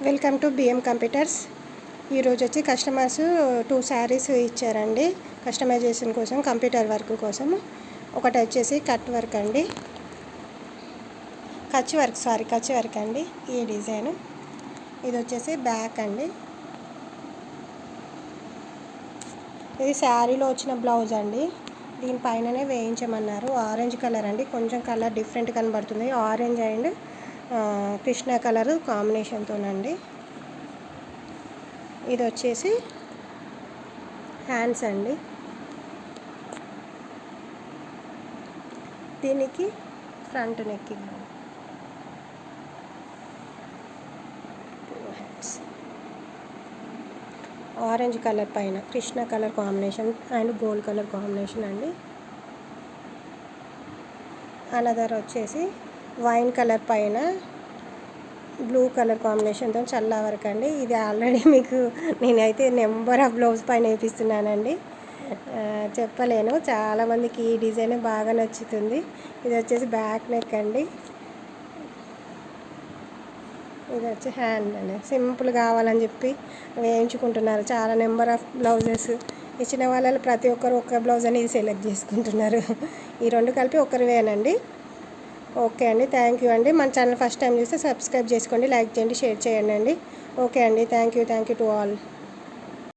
Welcome to BM computers. ఈరోజు వచ్చి customers 2 saris ఇచ్చారండి కస్టమైజేషన్ కోసం, కంప్యూటర్ వర్క్ కోసం. ఒకటి వచ్చేసి కట్ వర్క్ అండి, కచ్ వర్క్ అండి. ఈ డిజైన్ ఇది వచ్చేసి బ్యాక్ అండి. ఇది శారీలో వచ్చిన బ్లౌజ్ అండి. దీనిపైననే వేయించమన్నారు. ఆరెంజ్ కలర్ అండి, కొంచెం కలర్ డిఫరెంట్ కనబడుతుంది. ఆరెంజ్ అండ్ కృష్ణ కలర్ కాంబినేషన్తోనండి. ఇది వచ్చేసి హ్యాండ్స్ అండి. దీనికి ఫ్రంట్ నెక్ ఆరెంజ్ కలర్ పైన Krishna colour combination and gold colour combination అండి. అనదర్ వచ్చేసి వైన్ కలర్ పైన బ్లూ కలర్ కాంబినేషన్తో చల్లా వర్క్ అండి. ఇది ఆల్రెడీ మీకు నేనైతే నెంబర్ ఆఫ్ బ్లౌజ్ పైన వేపిస్తున్నానండి, చెప్పలేను. చాలామందికి ఈ డిజైన్ బాగా నచ్చుతుంది. ఇది వచ్చేసి బ్యాక్ నెక్ అండి. ఇది వచ్చి హ్యాండ్ అండి. సింపుల్ కావాలని చెప్పి వేయించుకుంటున్నారు. చాలా నెంబర్ ఆఫ్ బ్లౌజెస్ ఇచ్చిన వాళ్ళలో ప్రతి ఒక్కరు ఒక్క బ్లౌజ్ అనేది సెలెక్ట్ చేసుకుంటున్నారు. ఈ రెండు కలిపి ఒక్కరివేనండి. ఓకే అండి, థ్యాంక్ యూ అండి. మన ఛానల్ ఫస్ట్ టైం చూస్తే సబ్స్క్రైబ్ చేసుకోండి, లైక్ చేయండి, షేర్ చేయండి అండి. ఓకే అండి, థ్యాంక్ యూ టు ఆల్.